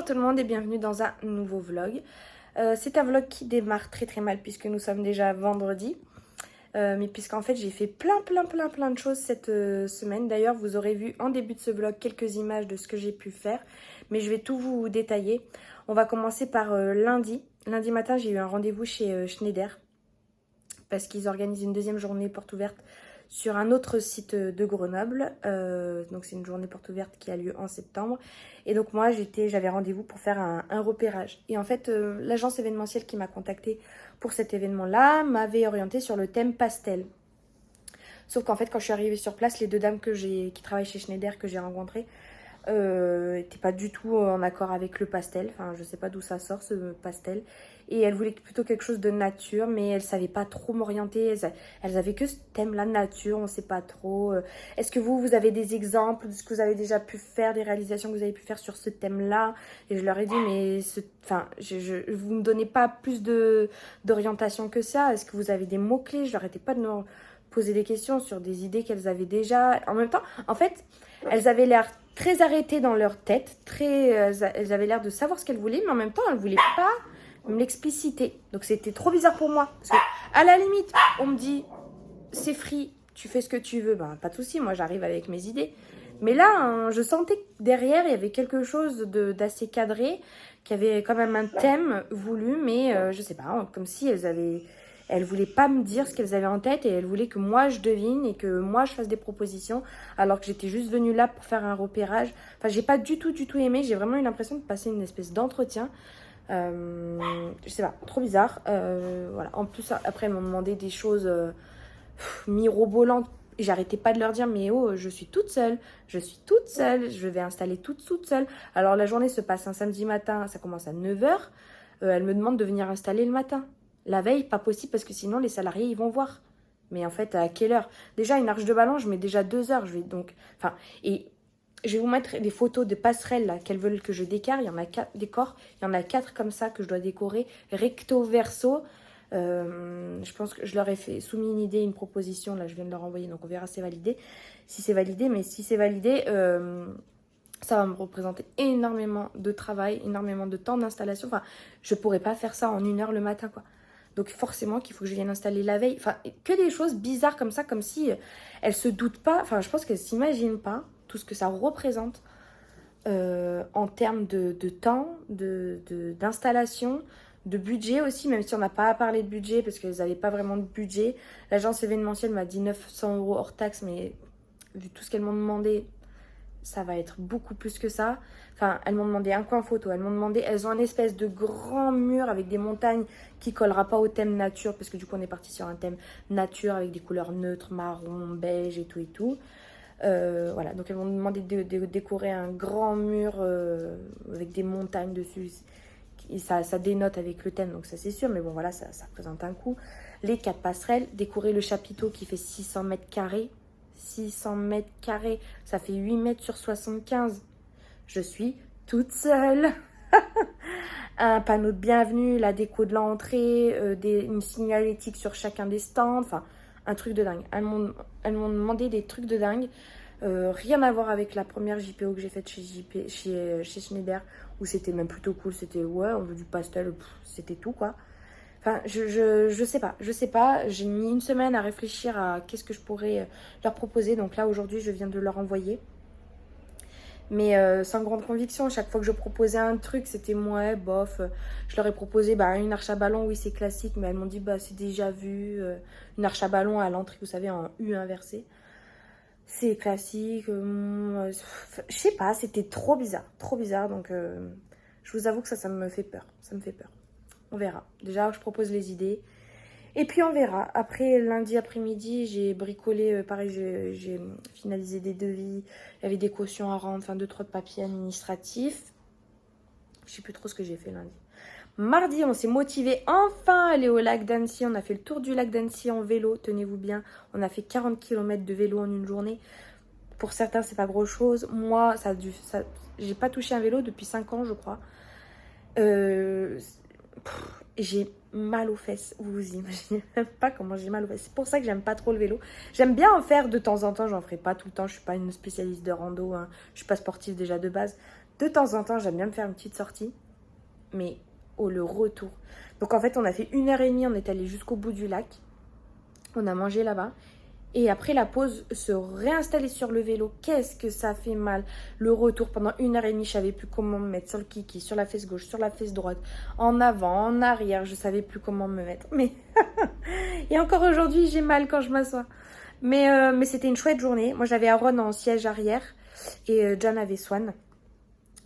tout le monde et bienvenue dans un nouveau vlog. C'est un vlog qui démarre très très mal puisque nous sommes déjà vendredi. Mais puisqu'en fait j'ai fait plein de choses cette semaine. D'ailleurs vous aurez vu en début de ce vlog quelques images de ce que j'ai pu faire. Mais je vais tout vous détailler. On va commencer par lundi. Lundi matin j'ai eu un rendez-vous chez Schneider. Parce qu'ils organisent une deuxième journée porte ouverte sur un autre site de Grenoble. Donc c'est une journée porte ouverte qui a lieu en septembre. Et donc moi j'avais rendez-vous pour faire un repérage. Et en fait l'agence événementielle qui m'a contactée pour cet événement-là m'avait orientée sur le thème pastel. Sauf qu'en fait quand je suis arrivée sur place, les deux dames qui travaillent chez Schneider que j'ai rencontrées n'étaient pas du tout en accord avec le pastel. Enfin je sais pas d'où ça sort ce pastel. Et elles voulaient plutôt quelque chose de nature, mais elles ne savaient pas trop m'orienter. Elles avaient que ce thème-là de nature, on ne sait pas trop. Est-ce que vous avez des exemples de ce que vous avez déjà pu faire, des réalisations que vous avez pu faire sur ce thème-là? Et je leur ai dit, mais vous ne me donnez pas plus d'orientation que ça. Est-ce que vous avez des mots-clés? Je leur arrêtais pas de me poser des questions sur des idées qu'elles avaient déjà. En même temps, en fait, elles avaient l'air très arrêtées dans leur tête. Elles avaient l'air de savoir ce qu'elles voulaient, mais en même temps, elles ne voulaient pas l'expliciter. Donc c'était trop bizarre pour moi. Parce que, à la limite, on me dit, c'est free, tu fais ce que tu veux. Ben, pas de souci, moi j'arrive avec mes idées. Mais là, hein, je sentais que derrière, il y avait quelque chose d'assez cadré, qui avait quand même un thème voulu, mais je sais pas, hein, comme si elles voulaient pas me dire ce qu'elles avaient en tête et elles voulaient que moi je devine et que moi je fasse des propositions, alors que j'étais juste venue là pour faire un repérage. Enfin, j'ai pas du tout aimé, j'ai vraiment eu l'impression de passer une espèce d'entretien. Je sais pas, trop bizarre. Voilà. En plus, après, elles m'ont demandé des choses mirobolantes. J'arrêtais pas de leur dire, mais oh, je suis toute seule, je vais installer toute seule. Alors, la journée se passe un samedi matin, ça commence à 9h. Elle me demande de venir installer le matin. La veille, pas possible, parce que sinon, les salariés, ils vont voir. Mais en fait, à quelle heure? Déjà, une arche de ballon, je mets déjà 2 heures. Je vais donc... Enfin, et... Je vais vous mettre des photos de passerelles là qu'elles veulent que je décore. Il y en a 4 décors. Il y en a 4 comme ça que je dois décorer recto verso. Je pense que je leur ai soumis une idée, une proposition. Là, je viens de leur envoyer. Donc, on verra si c'est validé. Si c'est validé. Mais si c'est validé, ça va me représenter énormément de travail, énormément de temps d'installation. Enfin, je ne pourrais pas faire ça en 1 heure le matin, quoi. Donc forcément qu'il faut que je vienne installer la veille. Enfin, que des choses bizarres comme ça, comme si elles se doutent pas. Enfin, je pense qu'elles s'imaginent pas tout ce que ça représente en termes de temps, d'installation, de budget aussi, même si on n'a pas parlé de budget parce qu'elles n'avaient pas vraiment de budget. L'agence événementielle m'a dit 900 € hors taxe, mais vu tout ce qu'elles m'ont demandé, ça va être beaucoup plus que ça. Enfin, elles m'ont demandé un coin photo, elles ont un espèce de grand mur avec des montagnes qui collera pas au thème nature, parce que du coup on est parti sur un thème nature avec des couleurs neutres, marron, beige et tout. Voilà, donc elles m'ont demandé de décorer un grand mur avec des montagnes dessus. Et ça dénote avec le thème, donc ça c'est sûr, mais bon voilà, ça représente un coût. Les 4 passerelles, décorer le chapiteau qui fait 600 mètres carrés. 600 mètres carrés, ça fait 8 mètres sur 75. Je suis toute seule. Un panneau de bienvenue, la déco de l'entrée, une signalétique sur chacun des stands. Enfin, un truc de dingue. Elles m'ont demandé des trucs de dingue. Rien à voir avec la première JPO que j'ai faite chez Schneider, où c'était même plutôt cool. C'était ouais, on veut du pastel, c'était tout quoi. Enfin, je sais pas. J'ai mis 1 semaine à réfléchir à qu'est-ce que je pourrais leur proposer. Donc là, aujourd'hui, je viens de leur envoyer. Mais sans grande conviction. Chaque fois que je proposais un truc, c'était ouais, bof. Je leur ai proposé une arche à ballon, oui, c'est classique. Mais elles m'ont dit, c'est déjà vu. Une arche à ballon à l'entrée, vous savez, en U inversé. C'est classique. Je sais pas, c'était trop bizarre. Trop bizarre. Donc, je vous avoue que ça me fait peur. Ça me fait peur. On verra. Déjà, je propose les idées. Et puis, on verra. Après, lundi après-midi, j'ai bricolé. Pareil, j'ai finalisé des devis. Il y avait des cautions à rendre. Enfin, 2-3 papiers administratifs. Je sais plus trop ce que j'ai fait lundi. Mardi, on s'est motivé enfin à aller au lac d'Annecy. On a fait le tour du lac d'Annecy en vélo. Tenez-vous bien. On a fait 40 km de vélo en une journée. Pour certains, c'est pas grand-chose. Moi, j'ai pas touché un vélo depuis 5 ans, je crois. J'ai mal aux fesses, vous imaginez même pas comment j'ai mal aux fesses. C'est pour ça que j'aime pas trop le vélo. J'aime bien en faire de temps en temps, j'en ferai pas tout le temps. Je suis pas une spécialiste de rando, hein. Je suis pas sportive déjà de base. De temps en temps, j'aime bien me faire une petite sortie. Mais oh, le retour. Donc en fait, on a fait 1h30, on est allé jusqu'au bout du lac. On a mangé là-bas. Et après la pause, se réinstaller sur le vélo, qu'est-ce que ça fait mal. Le retour, pendant 1h30, je savais plus comment me mettre sur le kiki, sur la fesse gauche, sur la fesse droite, en avant, en arrière, je savais plus comment me mettre. Mais et encore aujourd'hui, j'ai mal quand je m'assois. Mais c'était une chouette journée. Moi, j'avais Aaron en siège arrière et John avait Swan.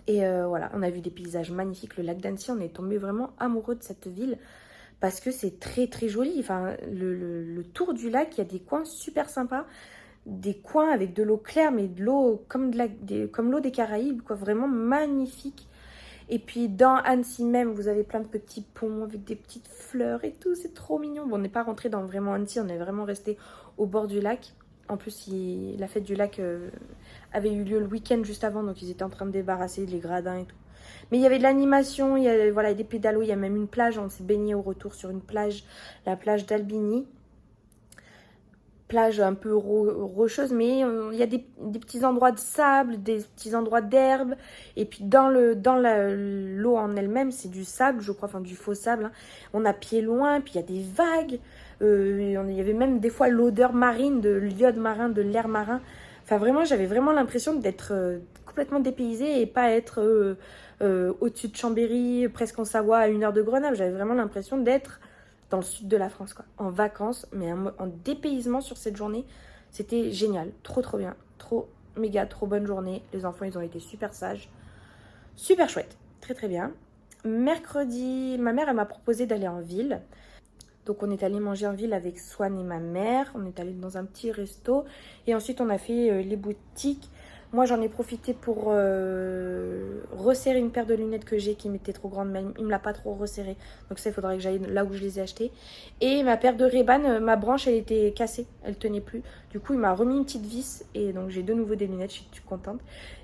Et voilà, on a vu des paysages magnifiques. Le lac d'Annecy, on est tombé vraiment amoureux de cette ville. Parce que c'est très très joli. Enfin, le tour du lac, il y a des coins super sympas. Des coins avec de l'eau claire, mais de l'eau comme, comme l'eau des Caraïbes, quoi. Vraiment magnifique. Et puis dans Annecy même, vous avez plein de petits ponts avec des petites fleurs et tout. C'est trop mignon. Bon, on n'est pas rentré dans vraiment Annecy, on est vraiment resté au bord du lac. En plus, la fête du lac avait eu lieu le week-end juste avant, donc ils étaient en train de débarrasser les gradins et tout. Mais il y avait de l'animation, il y a voilà, des pédalos, il y a même une plage. On s'est baigné au retour sur une plage, la plage d'Albigny. Plage un peu rocheuse, mais il y a des petits endroits de sable, des petits endroits d'herbe. Et puis dans l'eau en elle-même, c'est du sable, je crois, enfin du faux sable. Hein. On a pied loin, puis il y a des vagues. Il y avait même des fois l'odeur marine, de l'iode marin, de l'air marin. Enfin vraiment, j'avais vraiment l'impression d'être complètement dépaysée et pas être au-dessus de Chambéry, presque en Savoie, à 1 heure de Grenoble. J'avais vraiment l'impression d'être dans le sud de la France, quoi, en vacances, mais en dépaysement sur cette journée. C'était génial, trop trop bien, trop méga, trop bonne journée. Les enfants, ils ont été super sages, super chouette, très très bien. Mercredi, ma mère, elle m'a proposé d'aller en ville. Donc on est allé manger en ville avec Swan et ma mère. On est allé dans un petit resto. Et ensuite, on a fait les boutiques. Moi, j'en ai profité pour resserrer une paire de lunettes que j'ai qui m'était trop grande. Mais il ne me l'a pas trop resserrée. Donc ça, il faudrait que j'aille là où je les ai achetées. Et ma paire de Ray-Ban, ma branche, elle était cassée. Elle tenait plus. Du coup, il m'a remis une petite vis. Et donc, j'ai de nouveau des lunettes. Je suis contente.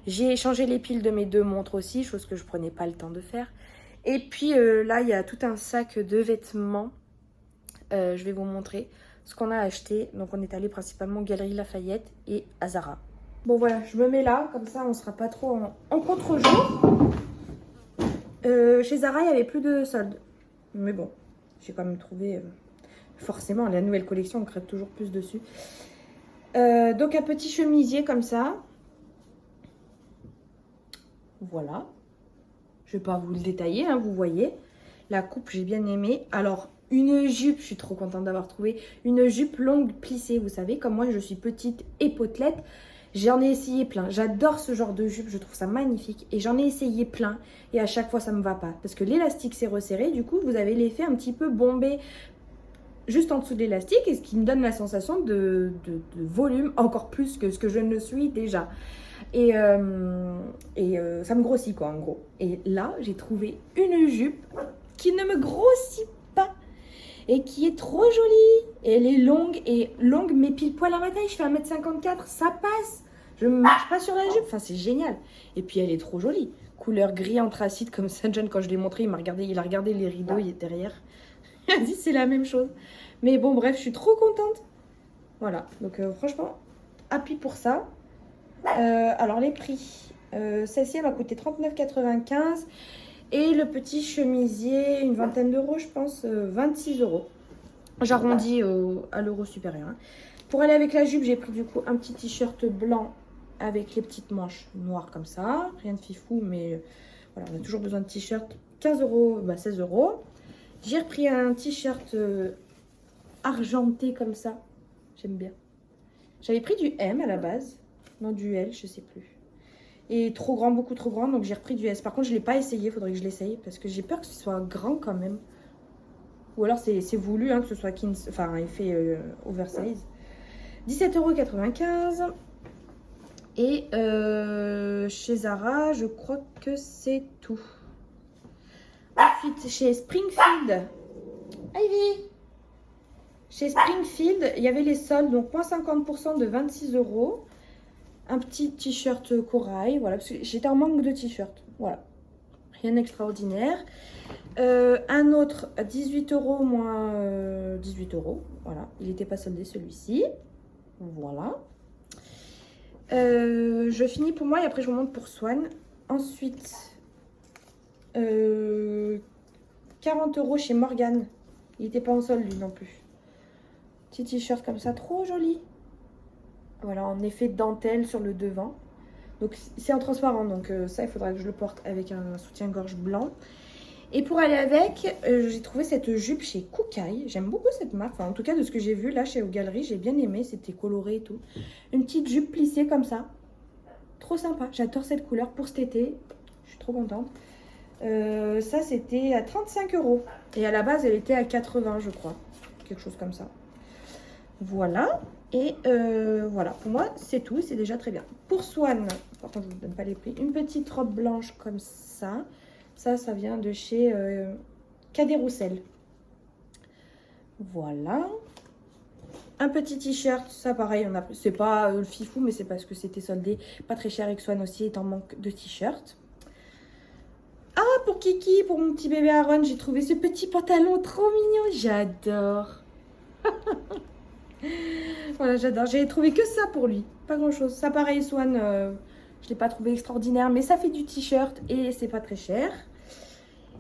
J'ai échangé les piles de mes 2 montres aussi. Chose que je prenais pas le temps de faire. Et puis là, il y a tout un sac de vêtements. Je vais vous montrer ce qu'on a acheté. Donc on est allé principalement Galeries Lafayette et à Zara. Bon voilà, je me mets là, comme ça on sera pas trop en contre-jour. Chez Zara, il n'y avait plus de soldes. Mais bon, j'ai quand même trouvé... forcément, la nouvelle collection, on crève toujours plus dessus. Donc un petit chemisier comme ça. Voilà. Je vais pas vous le détailler, hein, vous voyez. La coupe, j'ai bien aimé. Alors... une jupe, je suis trop contente d'avoir trouvé une jupe longue plissée, vous savez, comme moi je suis petite et potelette, j'en ai essayé plein, j'adore ce genre de jupe, je trouve ça magnifique et j'en ai essayé plein et à chaque fois ça me va pas parce que l'élastique s'est resserré, du coup vous avez l'effet un petit peu bombé juste en dessous de l'élastique et ce qui me donne la sensation de volume encore plus que ce que je ne suis déjà. Et ça me grossit quoi en gros. Et là j'ai trouvé une jupe qui ne me grossit pas et qui est trop jolie. Et elle est longue mais pile poil à ma taille. Je fais 1m54, ça passe. Je ne marche pas sur la jupe. Enfin, c'est génial. Et puis, elle est trop jolie. Couleur gris anthracite comme ça. John, quand je l'ai montré, il a regardé les rideaux, il est derrière. Il a dit c'est la même chose. Mais bon, bref, je suis trop contente. Voilà. Donc, franchement, happy pour ça. Alors, les prix. Celle-ci, elle m'a coûté 39,95 €. Et le petit chemisier, une vingtaine d'euros, je pense, 26 €. J'arrondis à l'euro supérieur. Hein. Pour aller avec la jupe, j'ai pris du coup un petit t-shirt blanc avec les petites manches noires comme ça. Rien de fifou, mais voilà, on a toujours besoin de t-shirt. 15 €, 16 €. J'ai repris un t-shirt argenté comme ça. J'aime bien. J'avais pris du M à la base. Non, du L, je sais plus. Et trop grand, beaucoup trop grand, donc j'ai repris du S. Par contre, je ne l'ai pas essayé, il faudrait que je l'essaye, parce que j'ai peur que ce soit grand quand même. Ou alors c'est voulu, hein, que ce soit enfin, effet oversize. 17,95 €. Et chez Zara, je crois que c'est tout. Ensuite, chez Springfield. Ivy! Chez Springfield, il y avait les soldes, donc moins 50% de 26 €. Un petit t-shirt corail, voilà, parce que j'étais en manque de t-shirt, voilà, rien d'extraordinaire. Un autre, 18 € moins 18 €, voilà, il n'était pas soldé celui-ci, voilà. Je finis pour moi et après je vous montre pour Swan. Ensuite, 40 € chez Morgan. Il n'était pas en solde lui non plus. Petit t-shirt comme ça, trop joli. Voilà, en effet dentelle sur le devant. Donc c'est en transparent, donc ça il faudra que je le porte avec un soutien-gorge blanc. Et pour aller avec, j'ai trouvé cette jupe chez Kookai. J'aime beaucoup cette marque, enfin, en tout cas de ce que j'ai vu là chez aux Galeries, j'ai bien aimé, c'était coloré et tout. Une petite jupe plissée comme ça. Trop sympa, j'adore cette couleur pour cet été. Je suis trop contente. Ça c'était à 35 €. Et à la base elle était à 80 je crois. Quelque chose comme ça. Voilà. Et voilà, pour moi c'est tout, c'est déjà très bien. Pour Swan, par contre je ne vous donne pas les prix, une petite robe blanche comme ça. Ça vient de chez Cadet Roussel. Voilà. Un petit t-shirt, ça pareil, c'est pas le fifou, mais c'est parce que c'était soldé. Pas très cher et que Swan aussi est en manque de t-shirt. Ah, pour Kiki, pour mon petit bébé Aaron, j'ai trouvé ce petit pantalon trop mignon. J'adore. Voilà, j'adore. J'ai trouvé que ça pour lui. Pas grand chose. Ça, pareil, Swan, je ne l'ai pas trouvé extraordinaire, mais ça fait du t-shirt et c'est pas très cher.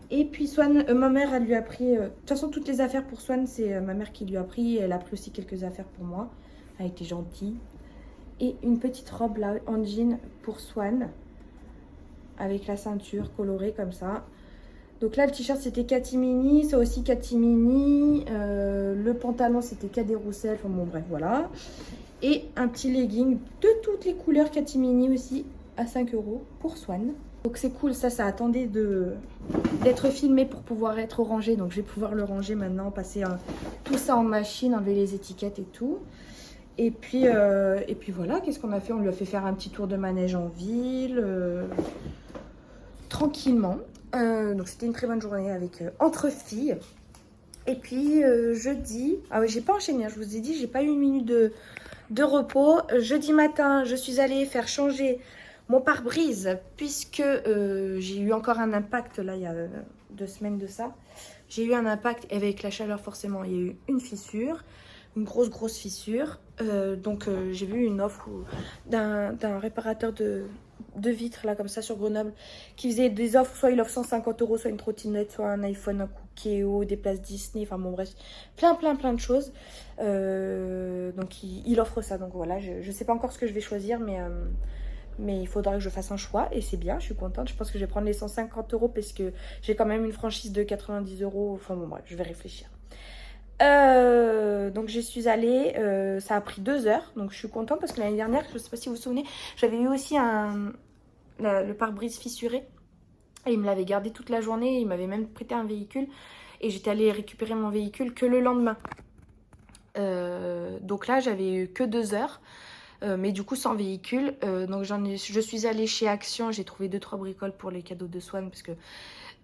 Et puis Swan, ma mère, elle lui a pris... de toute façon, toutes les affaires pour Swan, c'est ma mère qui lui a pris. Elle a pris aussi quelques affaires pour moi. Elle a été gentille. Et une petite robe là, en jean pour Swan. Avec la ceinture colorée comme ça. Donc là, le t-shirt, c'était Catimini. Ça aussi, Catimini. Le pantalon, c'était Cadet Roussel. Enfin bon, bref, voilà. Et un petit legging de toutes les couleurs Catimini aussi, à 5 € pour Swan. Donc c'est cool, ça attendait d'être filmé pour pouvoir être rangé. Donc je vais pouvoir le ranger maintenant, passer tout ça en machine, enlever les étiquettes et tout. Et puis voilà, qu'est-ce qu'on a fait? On lui a fait faire un petit tour de manège en ville, tranquillement. Donc c'était une très bonne journée avec entre filles. Et puis jeudi, ah oui, j'ai pas enchaîné, hein, je vous ai dit, j'ai pas eu une minute de repos. Jeudi matin, je suis allée faire changer mon pare-brise puisque j'ai eu encore un impact là il y a 2 semaines de ça. J'ai eu un impact et avec la chaleur forcément il y a eu une fissure, une grosse fissure. Donc j'ai vu une offre d'un réparateur de vitres là comme ça sur Grenoble qui faisait des offres, soit il offre 150 €, soit une trottinette, soit un iPhone, un Cookéo, des places Disney, enfin bon bref, plein de choses. Donc il offre ça, donc voilà, je sais pas encore ce que je vais choisir, mais il faudra que je fasse un choix et c'est bien, je suis contente. Je pense que je vais prendre les 150 € parce que j'ai quand même une franchise de 90 €. Enfin bon bref, je vais réfléchir. Donc je suis allée, ça a pris 2 heures, donc je suis contente parce que l'année dernière, je sais pas si vous vous souvenez, j'avais eu aussi le pare-brise fissuré et il me l'avait gardé toute la journée, il m'avait même prêté un véhicule et j'étais allée récupérer mon véhicule que le lendemain. Donc là j'avais eu que 2 heures. Mais du coup sans véhicule, donc je suis allée chez Action, j'ai trouvé 2-3 bricoles pour les cadeaux de Swan parce que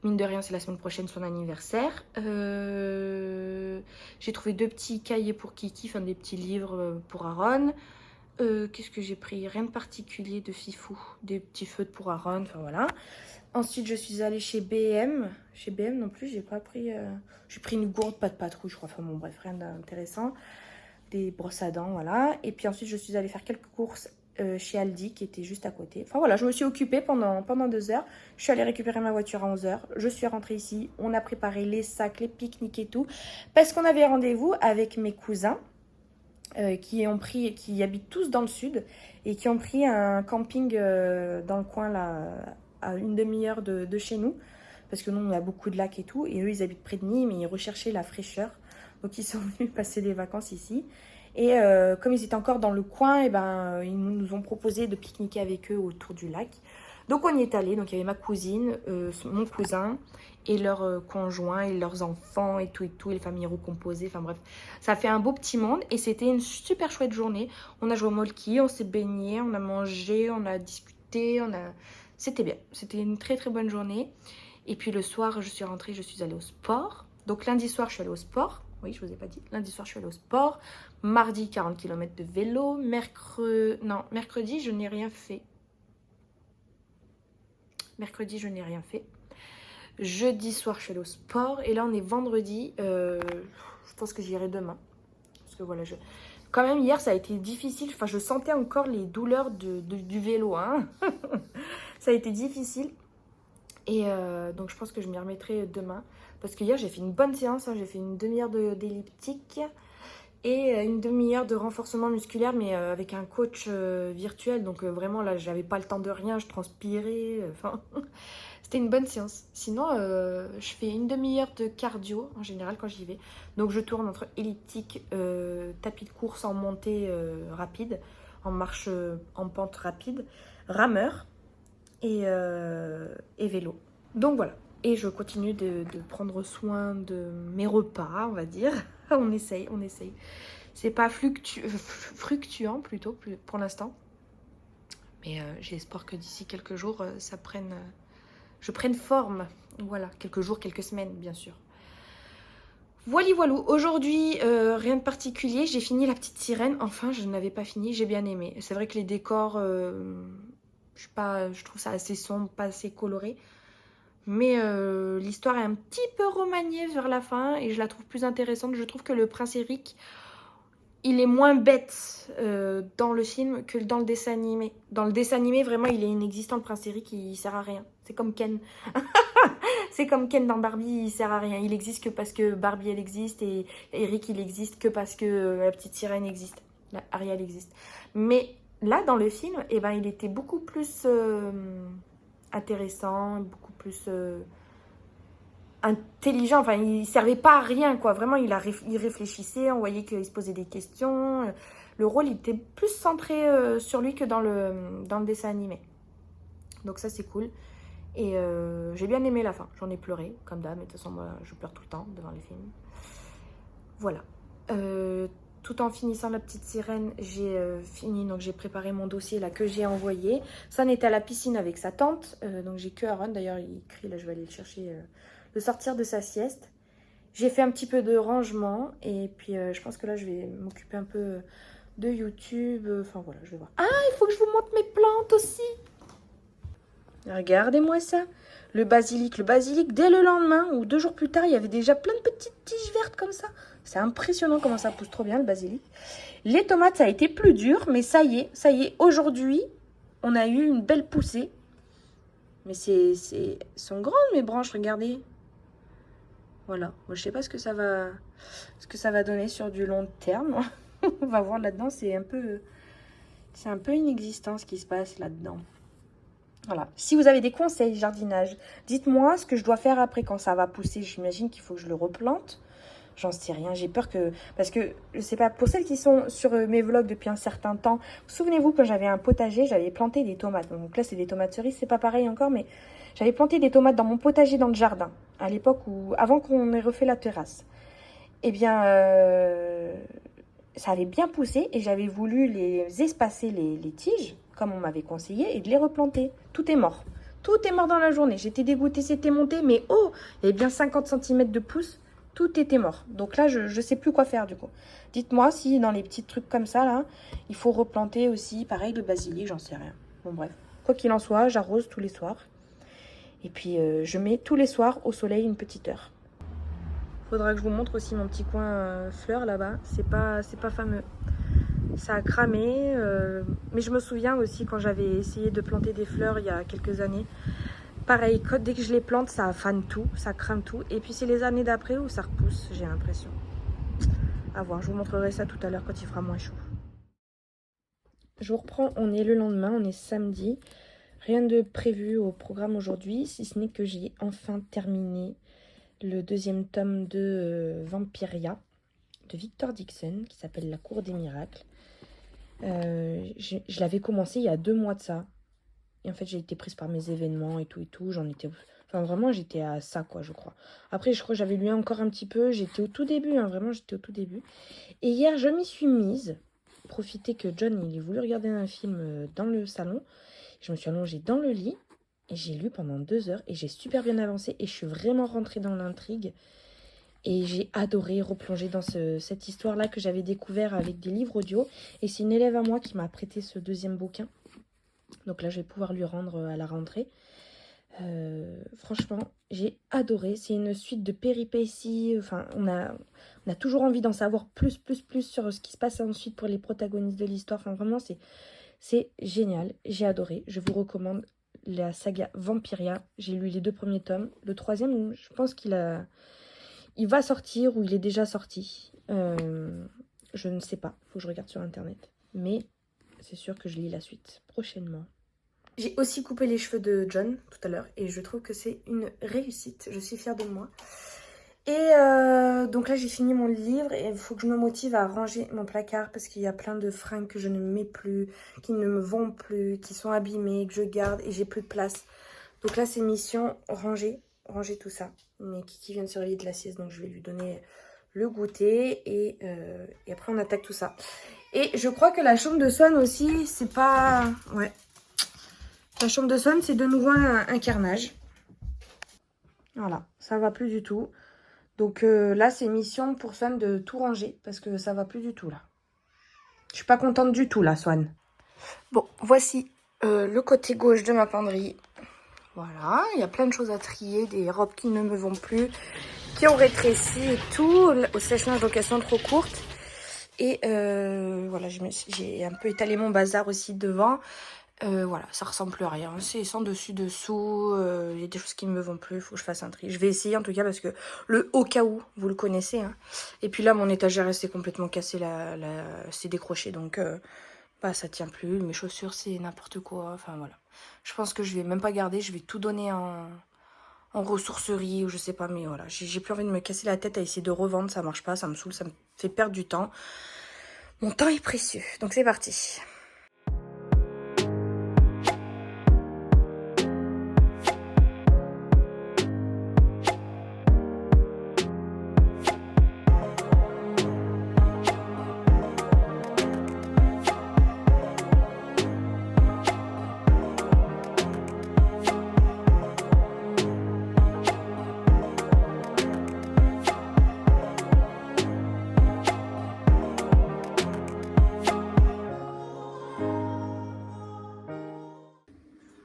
mine de rien c'est la semaine prochaine son anniversaire. J'ai trouvé 2 petits cahiers pour Kiki, enfin des petits livres pour Aaron. Qu'est-ce que j'ai pris? Rien de particulier de fifou, des petits feutres pour Aaron, enfin voilà. Ensuite je suis allée chez BM. Chez BM non plus j'ai pas pris, j'ai pris une gourde pas de patrouille je crois, enfin bon bref rien d'intéressant. Des brosses à dents, voilà. Et puis ensuite, je suis allée faire quelques courses chez Aldi, qui était juste à côté. Enfin voilà, je me suis occupée pendant 2 heures. Je suis allée récupérer ma voiture à 11 h. Je suis rentrée ici. On a préparé les sacs, les pique-niques et tout. Parce qu'on avait rendez-vous avec mes cousins qui habitent tous dans le sud et qui ont pris un camping dans le coin, là, à une demi-heure de chez nous. Parce que nous, on a beaucoup de lacs et tout. Et eux, ils habitent près de Nîmes et ils recherchaient la fraîcheur. Donc ils sont venus passer des vacances ici. Et comme ils étaient encore dans le coin, et ben, ils nous ont proposé de pique-niquer avec eux autour du lac. Donc on y est allé. Donc il y avait ma cousine, mon cousin et leurs conjoints et leurs enfants et tout, et les familles recomposées. Enfin bref, ça fait un beau petit monde et c'était une super chouette journée. On a joué au molki, on s'est baigné, on a mangé, on a discuté, C'était bien. C'était une très bonne journée. Et puis le soir, je suis rentrée, je suis allée au sport. Donc lundi soir, je suis allée au sport. Oui, je vous ai pas dit. Lundi soir, je suis allée au sport. Mardi, 40 km de vélo. Mercredi, je n'ai rien fait. Mercredi, je n'ai rien fait. Jeudi soir, je suis allée au sport. Et là, on est vendredi. Je pense que j'irai demain. Parce que voilà, quand même, hier, ça a été difficile. Enfin, je sentais encore les douleurs du vélo. Hein. Ça a été difficile. Et donc je pense que je m'y remettrai demain. Parce que hier j'ai fait une bonne séance, hein. J'ai fait une demi-heure d'elliptique et une demi-heure de renforcement musculaire, mais avec un coach virtuel. Donc vraiment là j'avais pas le temps de rien, je transpirais. Enfin, c'était une bonne séance. Sinon je fais une demi-heure de cardio en général quand j'y vais. Donc je tourne entre elliptique, tapis de course en montée rapide, en marche en pente rapide, rameur et vélo. Donc voilà. Et je continue de prendre soin de mes repas, on va dire. On essaye. C'est pas fluctuant plutôt pour l'instant. Mais j'ai espoir que d'ici quelques jours, je prenne forme. Voilà, quelques jours, quelques semaines, bien sûr. Voilà, aujourd'hui, rien de particulier. J'ai fini La Petite Sirène. Enfin, je n'avais pas fini, j'ai bien aimé. C'est vrai que les décors, je trouve ça assez sombre, pas assez coloré. Mais l'histoire est un petit peu remaniée vers la fin et je la trouve plus intéressante. Je trouve que le prince Eric, il est moins bête dans le film que dans le dessin animé. Dans le dessin animé, vraiment, il est inexistant, le prince Eric, il sert à rien. C'est comme Ken. C'est comme Ken dans Barbie, il sert à rien. Il existe que parce que Barbie, elle existe et Eric, il existe que parce que la petite sirène existe. Ariel existe. Mais là, dans le film, eh ben, il était beaucoup plus intéressant, beaucoup plus intelligent. Enfin, il servait pas à rien, quoi. Vraiment, il réfléchissait, on voyait qu'il se posait des questions. Le rôle, il était plus centré sur lui que dans le dessin animé. Donc ça, c'est cool. Et j'ai bien aimé la fin. J'en ai pleuré, comme d'hab. Mais de toute façon, moi, je pleure tout le temps devant les films. Voilà. Tout en finissant La Petite Sirène, j'ai fini. Donc, j'ai préparé mon dossier là que j'ai envoyé. Son était à la piscine avec sa tante. Donc, j'ai que Aaron. D'ailleurs, il crie. Là, je vais aller le chercher, le sortir de sa sieste. J'ai fait un petit peu de rangement. Et puis, je pense que là, je vais m'occuper un peu de YouTube. Enfin, voilà, je vais voir. Ah, il faut que je vous montre mes plantes aussi. Regardez-moi ça. Le basilic, dès le lendemain ou 2 jours plus tard, il y avait déjà plein de petites tiges vertes comme ça. C'est impressionnant comment ça pousse trop bien, le basilic. Les tomates, ça a été plus dur, mais ça y est. Aujourd'hui, on a eu une belle poussée. Mais sont grandes mes branches, regardez. Voilà. Moi, je sais pas ce que ça va donner sur du long terme. On va voir là-dedans. C'est un peu inexistant ce qui se passe là-dedans. Voilà. Si vous avez des conseils jardinage, dites-moi ce que je dois faire après quand ça va pousser. J'imagine qu'il faut que je le replante. J'en sais rien. J'ai peur que... Parce que, je sais pas, pour celles qui sont sur mes vlogs depuis un certain temps, souvenez-vous quand j'avais un potager, j'avais planté des tomates. Donc là, c'est des tomates cerises, c'est pas pareil encore, mais j'avais planté des tomates dans mon potager dans le jardin. À l'époque avant qu'on ait refait la terrasse. Eh bien, ça avait bien poussé et j'avais voulu les espacer, les tiges, comme on m'avait conseillé, et de les replanter. Tout est mort. Tout est mort dans la journée. J'étais dégoûtée, c'était monté, mais oh, il y avait bien 50 cm de pouce. Tout était mort. Donc là, je ne sais plus quoi faire du coup. Dites-moi si dans les petits trucs comme ça, là, il faut replanter aussi, pareil, le basilic, j'en sais rien. Bon bref, quoi qu'il en soit, j'arrose tous les soirs. Et puis, je mets tous les soirs au soleil une petite heure. Faudra que je vous montre aussi mon petit coin fleurs là-bas. C'est pas fameux. Ça a cramé. Mais je me souviens aussi quand j'avais essayé de planter des fleurs il y a quelques années. Pareil, dès que je les plante, ça fane tout, ça crame tout. Et puis c'est les années d'après où ça repousse, j'ai l'impression. À voir, je vous montrerai ça tout à l'heure quand il fera moins chaud. Je vous reprends, on est le lendemain, on est samedi. Rien de prévu au programme aujourd'hui, si ce n'est que j'ai enfin terminé le 2e tome de Vampiria de Victor Dixon, qui s'appelle La Cour des Miracles. Je l'avais commencé il y a 2 mois de ça. Et en fait, j'ai été prise par mes événements et tout. J'en étais... Enfin, vraiment, j'étais à ça, quoi, je crois. Après, je crois que j'avais lu encore un petit peu. J'étais au tout début, hein, vraiment, j'étais au tout début. Et hier, je m'y suis mise. Profiter que John, il ait voulu regarder un film dans le salon. Je me suis allongée dans le lit. Et j'ai lu pendant 2 heures. Et j'ai super bien avancé. Et je suis vraiment rentrée dans l'intrigue. Et j'ai adoré replonger dans cette histoire-là que j'avais découvert avec des livres audio. Et c'est une élève à moi qui m'a prêté ce 2e bouquin. Donc là, je vais pouvoir lui rendre à la rentrée. Franchement, j'ai adoré. C'est une suite de péripéties. Enfin, on a toujours envie d'en savoir plus sur ce qui se passe ensuite pour les protagonistes de l'histoire. Enfin, vraiment, c'est génial. J'ai adoré. Je vous recommande la saga Vampiria. J'ai lu les 2 premiers tomes. Le 3e, je pense il va sortir ou il est déjà sorti. Je ne sais pas, faut que je regarde sur internet. Mais c'est sûr que je lis la suite prochainement. J'ai aussi coupé les cheveux de John tout à l'heure et je trouve que c'est une réussite. Je suis fière de moi. Et donc là j'ai fini mon livre et il faut que je me motive à ranger mon placard parce qu'il y a plein de fringues que je ne mets plus, qui ne me vont plus, qui sont abîmées, que je garde et j'ai plus de place. Donc là c'est mission ranger tout ça. Mais Kiki vient de se réveiller de la sieste donc je vais lui donner le goûter et après on attaque tout ça. Et je crois que la chambre de Swan aussi c'est pas... Ouais. La chambre de Swan c'est de nouveau un carnage. Voilà, ça va plus du tout. Donc là, c'est mission pour Swan de tout ranger parce que ça va plus du tout là. Je suis pas contente du tout là, Swan. Bon, voici le côté gauche de ma penderie. Voilà, il y a plein de choses à trier, des robes qui ne me vont plus, qui ont rétréci et tout, au sèche-linge location trop courte. Et voilà, j'ai un peu étalé mon bazar aussi devant. Voilà, ça ressemble plus à rien. C'est sans dessus-dessous. Il y a des choses qui ne me vont plus. Il faut que je fasse un tri. Je vais essayer en tout cas parce que le au cas où, vous le connaissez. Hein. Et puis là, mon étagère est complètement cassée. C'est décroché. Donc, bah, ça tient plus. Mes chaussures, c'est n'importe quoi. Enfin, voilà. Je pense que je vais même pas garder. Je vais tout donner en ressourcerie ou je sais pas. Mais voilà, j'ai plus envie de me casser la tête à essayer de revendre. Ça marche pas. Ça me saoule. Ça me fait perdre du temps. Mon temps est précieux. Donc, c'est parti.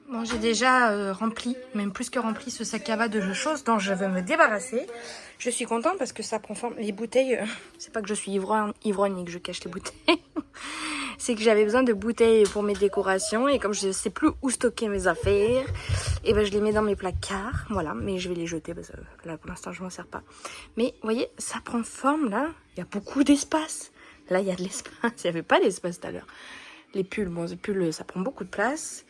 Bon, j'ai déjà rempli, même plus que rempli, ce sac à bas de choses dont je veux me débarrasser. Je suis contente parce que ça prend forme. Les bouteilles, c'est pas que je suis ivrogne et que je cache les bouteilles. C'est que j'avais besoin de bouteilles pour mes décorations et comme je sais plus où stocker mes affaires, et ben je les mets dans mes placards. Voilà, mais je vais les jeter parce que là pour l'instant je m'en sers pas. Mais vous voyez, ça prend forme là. Il y a beaucoup d'espace. Là, il y a de l'espace. Il n'y avait pas d'espace tout à l'heure. Les pulls, bon, les pulls, ça prend beaucoup de place.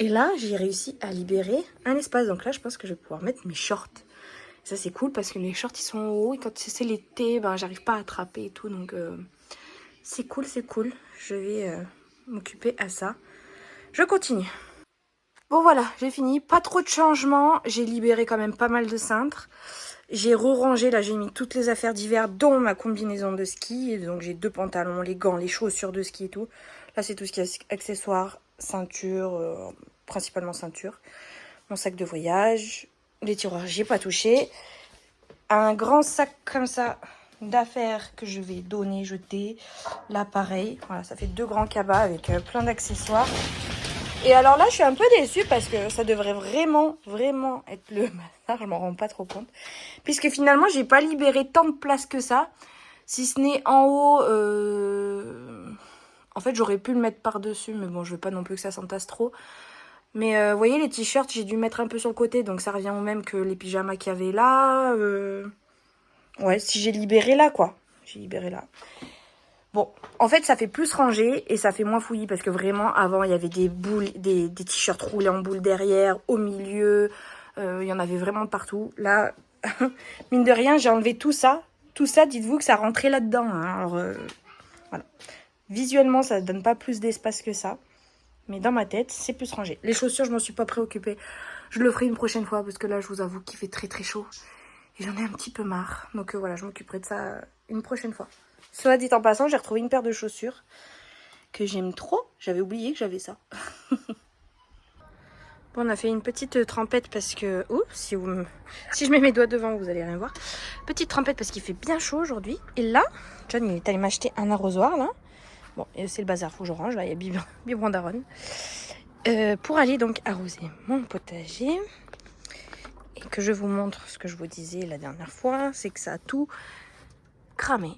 Et là, j'ai réussi à libérer un espace. Donc là, je pense que je vais pouvoir mettre mes shorts. Ça, c'est cool parce que les shorts, ils sont en haut. Et quand c'est l'été, ben, j'arrive pas à attraper et tout. Donc, c'est cool, c'est cool. Je vais m'occuper à ça. Je continue. Bon, voilà, j'ai fini. Pas trop de changements. J'ai libéré quand même pas mal de cintres. J'ai re-rangé, là, j'ai mis toutes les affaires d'hiver, dont ma combinaison de ski. Et donc, j'ai 2 pantalons, les gants, les chaussures de ski et tout. Là, c'est tout ce qui est accessoires, ceinture, principalement ceinture. Mon sac de voyage, les tiroirs, j'ai pas touché. Un grand sac comme ça d'affaires que je vais donner, jeter. Là, pareil. Voilà, ça fait 2 grands cabas avec plein d'accessoires. Et alors là, je suis un peu déçue parce que ça devrait vraiment être le bazar. Je m'en rends pas trop compte. Puisque finalement, j'ai pas libéré tant de place que ça. Si ce n'est en haut... En fait, j'aurais pu le mettre par-dessus. Mais bon, je veux pas non plus que ça s'entasse trop. Mais vous voyez, les t-shirts, j'ai dû mettre un peu sur le côté. Donc ça revient au même que les pyjamas qu'il y avait là. Ouais, si j'ai libéré là, quoi. J'ai libéré là. Bon, en fait, ça fait plus rangé et ça fait moins fouillis parce que vraiment, avant, il y avait des boules, des t-shirts roulés en boule derrière, au milieu. Il y en avait vraiment partout. Là, mine de rien, j'ai enlevé tout ça. Tout ça, dites-vous que ça rentrait là-dedans. Hein. Alors, voilà. Visuellement, ça ne donne pas plus d'espace que ça. Mais dans ma tête, c'est plus rangé. Les chaussures, je m'en suis pas préoccupée. Je le ferai une prochaine fois parce que là, je vous avoue qu'il fait très chaud. Et j'en ai un petit peu marre. Donc voilà, je m'occuperai de ça une prochaine fois. Soit dit en passant, j'ai retrouvé une paire de chaussures que j'aime trop. J'avais oublié que j'avais ça. Bon, on a fait une petite trempette parce que... Oups, si je mets mes doigts devant, vous allez rien voir. Petite trempette parce qu'il fait bien chaud aujourd'hui. Et là, John, il est allé m'acheter un arrosoir, là. Bon, c'est le bazar, faut que je range. Là, il y a biberon d'Aaron. Pour aller donc arroser mon potager. Et que je vous montre ce que je vous disais la dernière fois. C'est que ça a tout cramé.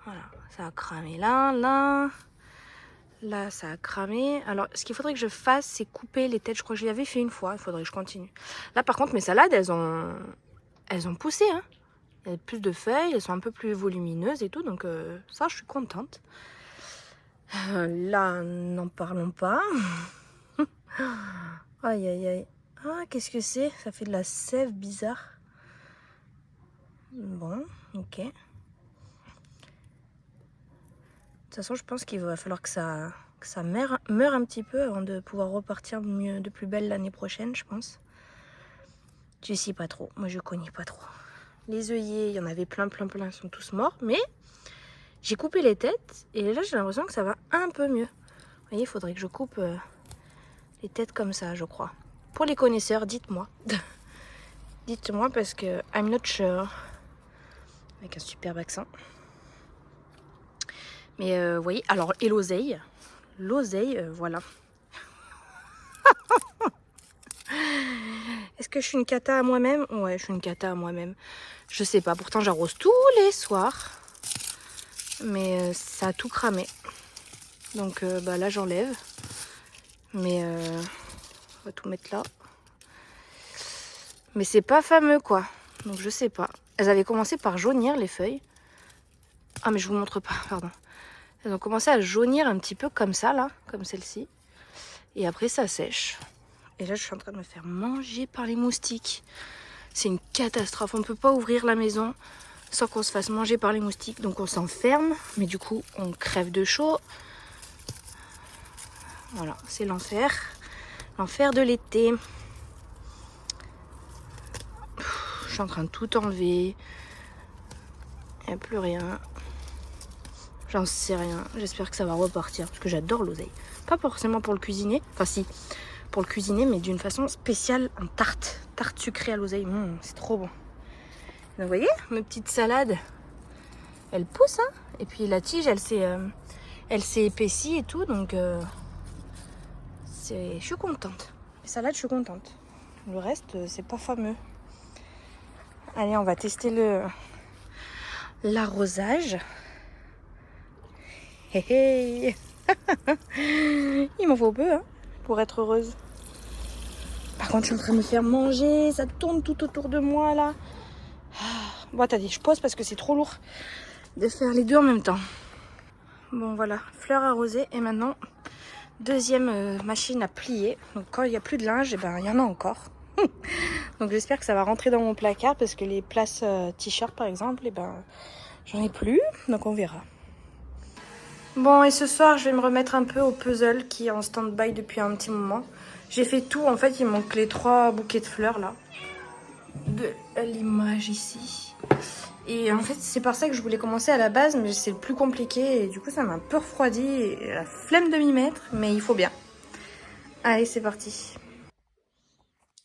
Voilà, ça a cramé là, Là, ça a cramé. Alors, ce qu'il faudrait que je fasse, c'est couper les têtes. Je crois que je l'avais fait une fois. Il faudrait que je continue. Là, par contre, mes salades, elles ont poussé. Hein. Il y a plus de feuilles. Elles sont un peu plus volumineuses et tout. Donc, ça, je suis contente. Là, n'en parlons pas. Aïe, aïe, aïe. Ah, qu'est-ce que c'est? Ça fait de la sève bizarre. Bon, ok. De toute façon, je pense qu'il va falloir que ça meure un petit peu avant de pouvoir repartir mieux, de plus belle l'année prochaine, je pense. Je sais pas trop. Moi, je connais pas trop. Les œillets, il y en avait plein, ils sont tous morts. Mais j'ai coupé les têtes et là, j'ai l'impression que ça va un peu mieux. Vous voyez, il faudrait que je coupe les têtes comme ça, je crois. Pour les connaisseurs, dites-moi. Dites-moi parce que I'm not sure. Avec un superbe accent. Mais vous voyez, alors, et l'oseille. L'oseille, voilà. Est-ce que je suis une cata à moi-même? Ouais, je suis une cata à moi-même. Je sais pas, pourtant j'arrose tous les soirs. Mais ça a tout cramé. Donc bah, là j'enlève. Mais on va tout mettre là. Mais c'est pas fameux quoi. Donc je sais pas. Elles avaient commencé par jaunir les feuilles. Ah mais je vous montre pas, pardon. Elles ont commencé à jaunir un petit peu comme ça là, comme celle-ci. Et après ça sèche. Et là je suis en train de me faire manger par les moustiques. C'est une catastrophe. On ne peut pas ouvrir la maison sans qu'on se fasse manger par les moustiques. Donc on s'enferme. Mais du coup on crève de chaud. Voilà, c'est l'enfer. L'enfer de l'été. Je suis en train de tout enlever. Il n'y a plus rien. J'en sais rien. J'espère que ça va repartir. Parce que j'adore l'oseille. Pas forcément pour le cuisiner. Enfin si, pour le cuisiner. Mais d'une façon spéciale en tarte. Tarte sucrée à l'oseille. C'est trop bon. Donc, vous voyez, mes petites salades. Elles poussent. Hein. Et puis la tige, elle s'est épaissie et tout. Donc je suis contente. Les salades, je suis contente. Le reste, c'est pas fameux. Allez, on va tester l'arrosage. Hé hé. Il m'en faut peu hein, pour être heureuse. Par contre, je suis en train de me faire manger. Ça tourne tout autour de moi là. Bon, attendez, je pose parce que c'est trop lourd de faire les deux en même temps. Bon, voilà, fleurs arrosées. Et maintenant, deuxième machine à plier. Donc, quand il n'y a plus de linge, eh ben, il y en a encore. Donc, j'espère que ça va rentrer dans mon placard parce que les places t-shirt, par exemple, eh ben, j'en ai plus. Donc, on verra. Bon, et ce soir, je vais me remettre un peu au puzzle qui est en stand-by depuis un petit moment. J'ai fait tout. En fait, il manque les 3 bouquets de fleurs, là. De l'image ici. Et en fait, c'est par ça que je voulais commencer à la base, mais c'est le plus compliqué. Et du coup, ça m'a un peu refroidi. Et la flemme de m'y mettre, mais il faut bien. Allez, c'est parti.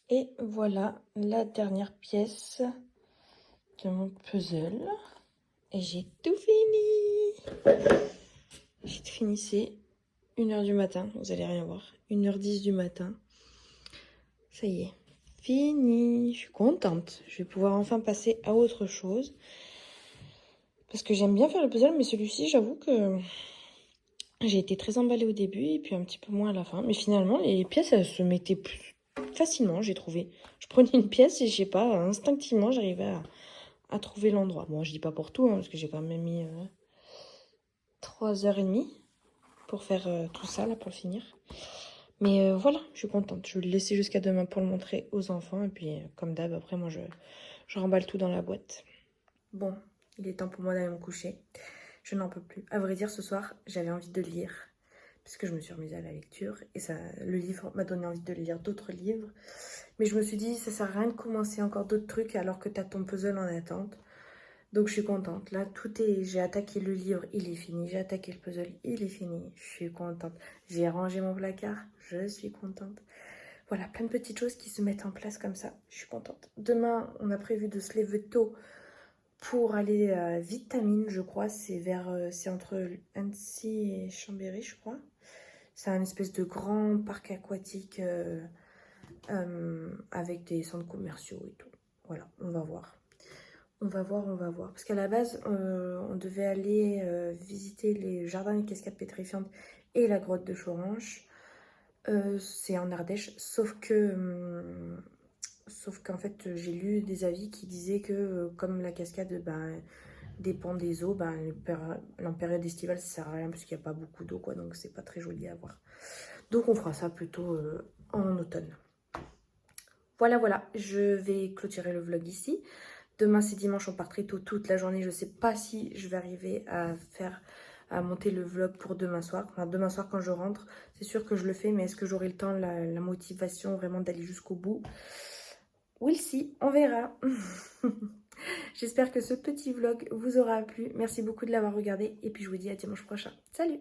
Et voilà la dernière pièce de mon puzzle. Et j'ai tout fini. J'ai tout fini, c'est 1h du matin. Vous allez rien voir. 1h10 du matin. Ça y est. Fini. Je suis contente. Je vais pouvoir enfin passer à autre chose. Parce que j'aime bien faire le puzzle, mais celui-ci, j'avoue que j'ai été très emballée au début et puis un petit peu moins à la fin. Mais finalement, les pièces, elles se mettaient plus facilement, j'ai trouvé. Je prenais une pièce et je sais pas, instinctivement, j'arrivais à trouver l'endroit. Bon, je dis pas pour tout, hein, parce que j'ai quand même mis 3h30 pour faire tout ça, là, pour le finir. Mais voilà, je suis contente. Je vais le laisser jusqu'à demain pour le montrer aux enfants. Et puis, comme d'hab, après, moi, je remballe tout dans la boîte. Bon, il est temps pour moi d'aller me coucher. Je n'en peux plus. À vrai dire, ce soir, j'avais envie de lire. Parce que je me suis remise à la lecture. Et ça, le livre m'a donné envie de lire d'autres livres. Mais je me suis dit, ça sert à rien de commencer encore d'autres trucs alors que tu as ton puzzle en attente. Donc je suis contente. Là, tout est... J'ai attaqué le livre, il est fini. J'ai attaqué le puzzle, il est fini. Je suis contente. J'ai rangé mon placard, je suis contente. Voilà, plein de petites choses qui se mettent en place comme ça. Je suis contente. Demain, on a prévu de se lever tôt pour aller à Vitamine, je crois. C'est entre Annecy et Chambéry, je crois. C'est un espèce de grand parc aquatique avec des centres commerciaux et tout. Voilà, on va voir. On va voir, on va voir. Parce qu'à la base, on devait aller visiter les jardins des cascades pétrifiantes et la grotte de Choranche. C'est en Ardèche, sauf qu'en fait, j'ai lu des avis qui disaient que comme la cascade ben, dépend des eaux, ben, en période estivale, ça sert à rien parce qu'il n'y a pas beaucoup d'eau, quoi, donc c'est pas très joli à voir. Donc on fera ça plutôt en automne. Voilà, voilà, je vais clôturer le vlog ici. Demain, c'est dimanche, on part très tôt toute la journée. Je sais pas si je vais arriver à monter le vlog pour demain soir. Enfin, demain soir, quand je rentre, c'est sûr que je le fais, mais est-ce que j'aurai le temps, la motivation vraiment d'aller jusqu'au bout? We'll see, on verra. J'espère que ce petit vlog vous aura plu. Merci beaucoup de l'avoir regardé et puis je vous dis à dimanche prochain. Salut!